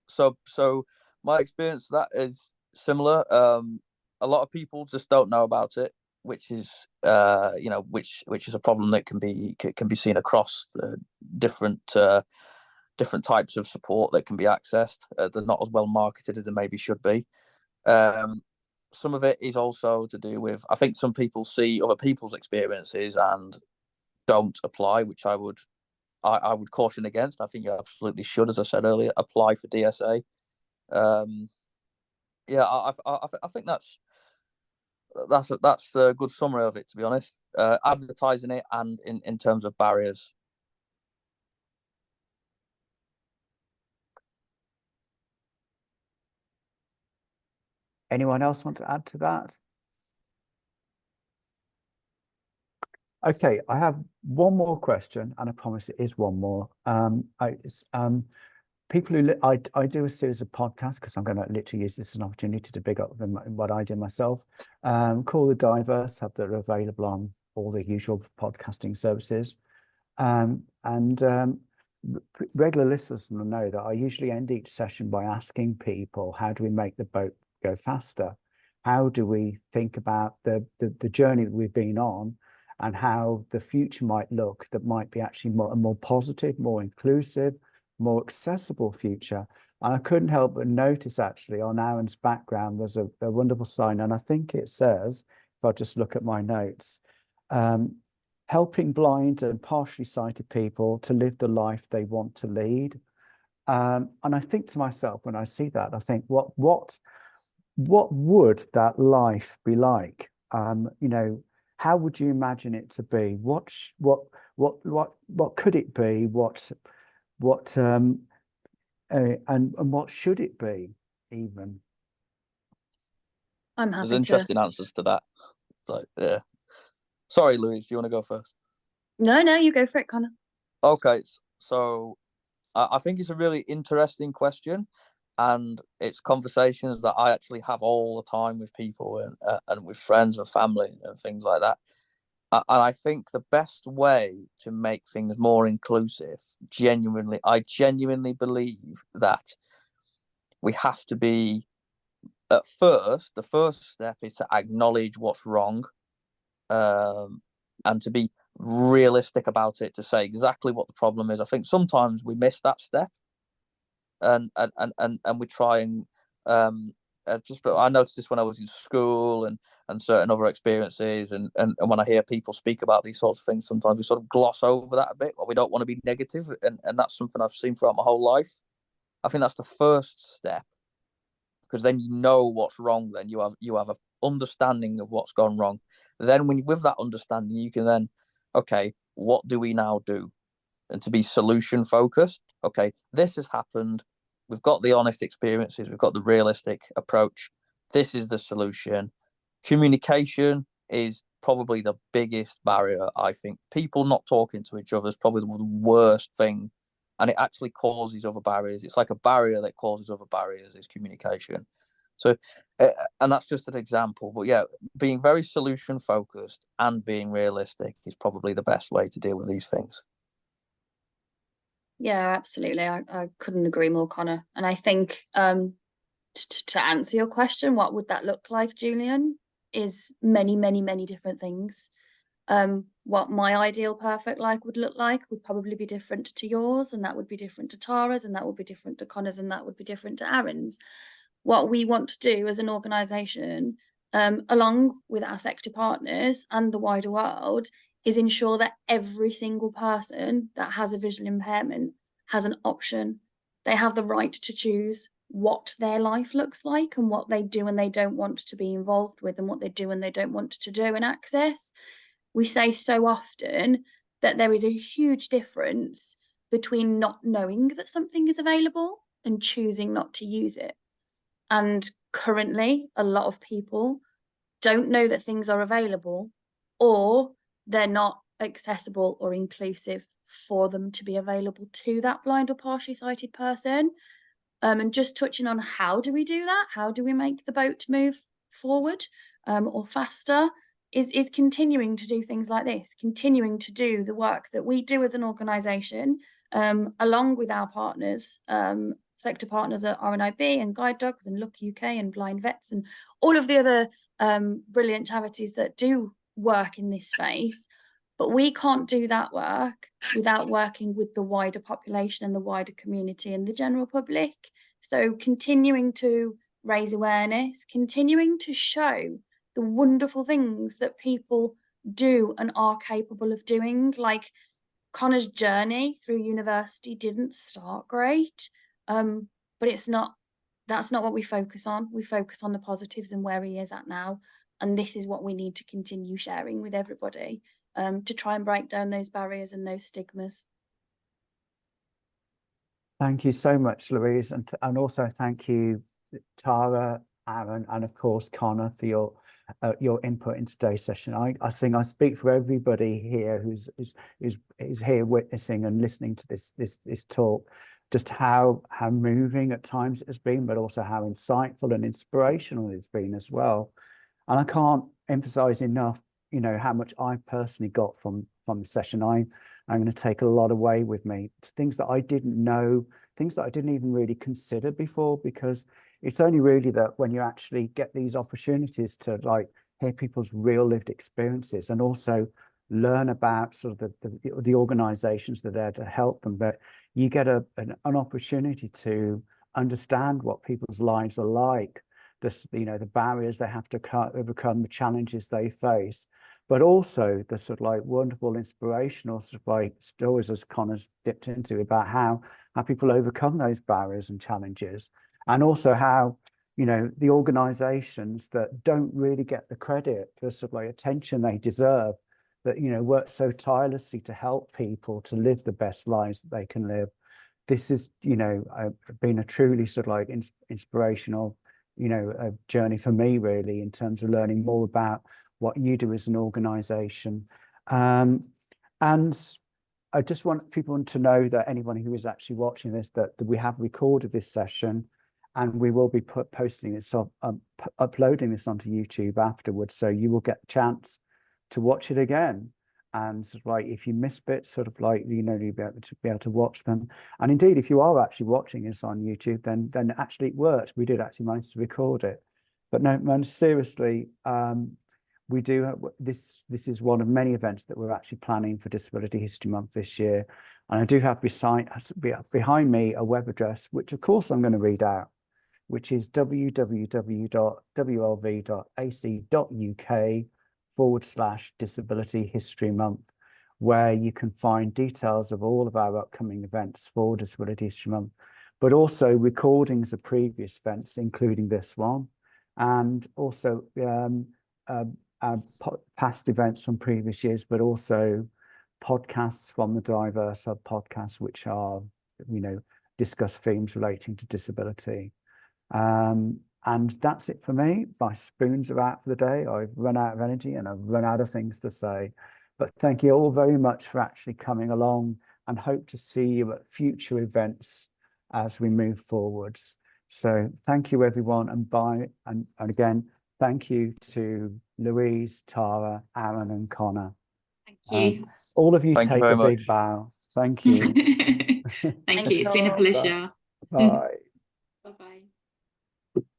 S4: So my experience that is similar. A lot of people just don't know about it, which is which is a problem that can be seen across the different types of support that can be accessed. They're not as well marketed as they maybe should be. Some of it is also to do with, I think some people see other people's experiences and don't apply, which I would caution against. I think you absolutely should, as I said earlier, apply for DSA. Yeah, I think that's a good summary of it, to be honest. Advertising it and in terms of barriers.
S1: Anyone else want to add to that? Okay, I have one more question, and I promise it is one more. People who I do a series of podcasts, because I'm going to literally use this as an opportunity to big up what I do myself. Call the Diverse, that are available on all the usual podcasting services. Regular listeners will know that I usually end each session by asking people, how do we make the boat go faster? How do we think about the journey that we've been on, and how the future might look, that might be actually a more positive, more inclusive, more accessible future? And I couldn't help but notice actually on Aaron's background was a wonderful sign, and I think it says, if I just look at my notes, helping blind and partially sighted people to live the life they want to lead. And I think to myself, when I see that, I think, what would that life be like? How would you imagine it to be? What could it be? And what should it be even?
S2: I'm happy
S4: There's interesting answers to that. Like, yeah. Sorry, Louise, do you want to go first?
S2: No, you go for it, Connor.
S4: Okay, so I think it's a really interesting question, and it's conversations that I actually have all the time with people and with friends and family and things like that. And I think the best way to make things more inclusive, I genuinely believe that we have to be, at first, the first step is to acknowledge what's wrong, and to be realistic about it, to say exactly what the problem is. I think sometimes we miss that step, and we try and I noticed this when I was in school and certain other experiences, and when I hear people speak about these sorts of things, sometimes we sort of gloss over that a bit, or we don't want to be negative, and that's something I've seen throughout my whole life. I think that's the first step, because then you know what's wrong. Then you have an understanding of what's gone wrong. Then with that understanding, you can then, okay, what do we now do? And to be solution focused. Okay, this has happened. We've got the honest experiences. We've got the realistic approach. This is the solution. Communication is probably the biggest barrier, I think. People not talking to each other is probably the worst thing, and it actually causes other barriers. It's like a barrier that causes other barriers, is communication. So, and that's just an example. But yeah, being very solution focused and being realistic is probably the best way to deal with these things.
S2: Yeah, absolutely. I couldn't agree more, Connor. And I think to answer your question, what would that look like, Julian, is many, many, many different things. What my ideal perfect life would look like would probably be different to yours, and that would be different to Tara's, and that would be different to Connor's, and that would be different to Aaron's. What we want to do as an organisation, along with our sector partners and the wider world, is ensure that every single person that has a visual impairment has an option. They have the right to choose what their life looks like and what they do and they don't want to be involved with, and what they do and they don't want to do and access. We say so often that there is a huge difference between not knowing that something is available and choosing not to use it. And currently, a lot of people don't know that things are available, or they're not accessible or inclusive for them to be available to that blind or partially sighted person. And just touching on how do we do that? How do we make the boat move forward or faster? Is continuing to do things like this, continuing to do the work that we do as an organisation, along with our partners, sector partners at RNIB and Guide Dogs and Look UK and Blind Vets and all of the other brilliant charities that do work in this space. But we can't do that work without working with the wider population and the wider community and the general public. So continuing to raise awareness, continuing to show the wonderful things that people do and are capable of doing. Like Connor's journey through university didn't start great, but that's not what we focus on. We focus on the positives and where he is at now. And this is what we need to continue sharing with everybody, to try and break down those barriers and those stigmas.
S1: Thank you so much, Louise, and also thank you, Tara, Aaron, and of course Connor, for your input in today's session. I think I speak for everybody here who's here witnessing and listening to this talk, just how moving at times it has been, but also how insightful and inspirational it's been as well. And I can't emphasize enough, how much I personally got from the session. I'm going to take a lot away with me, things that I didn't know, things that I didn't even really consider before, because it's only really that when you actually get these opportunities to hear people's real lived experiences and also learn about sort of the organizations that are there to help them, that you get an opportunity to understand what people's lives are like, the barriers they have to overcome, the challenges they face, but also the sort of wonderful inspirational sort of stories, as Connor's dipped into, about how people overcome those barriers and challenges, and also how the organizations that don't really get the credit, the sort of attention they deserve, that work so tirelessly to help people to live the best lives that they can live. This has been a truly sort of inspirational a journey for me, really, in terms of learning more about what you do as an organization. And I just want people to know that anyone who is actually watching this, that we have recorded this session, and we will be posting this uploading this onto YouTube afterwards, so you will get a chance to watch it again. And if you miss bits, you'll be able to watch them. And indeed, if you are actually watching this on YouTube, then actually it worked. We did actually manage to record it. But no, seriously, we do have, this is one of many events that we're actually planning for Disability History Month this year. And I do have behind me a web address, which of course I'm going to read out, which is www.wlv.ac.uk/Disability History Month, where you can find details of all of our upcoming events for Disability History Month, but also recordings of previous events, including this one, and also past events from previous years, but also podcasts from the diverse podcasts, which are, discuss themes relating to disability. And that's it for me. My spoons are out for the day. I've run out of energy and I've run out of things to say. But thank you all very much for actually coming along, and hope to see you at future events as we move forwards. So thank you, everyone, and bye. And again, thank you to Louise, Tara, Aaron, and Connor.
S3: Thank you.
S1: All of you
S4: Thank you
S1: take
S4: very
S1: a big
S4: much.
S1: bow. Thank you.
S3: Thank you. It's been a
S2: all.
S3: pleasure.
S1: Bye.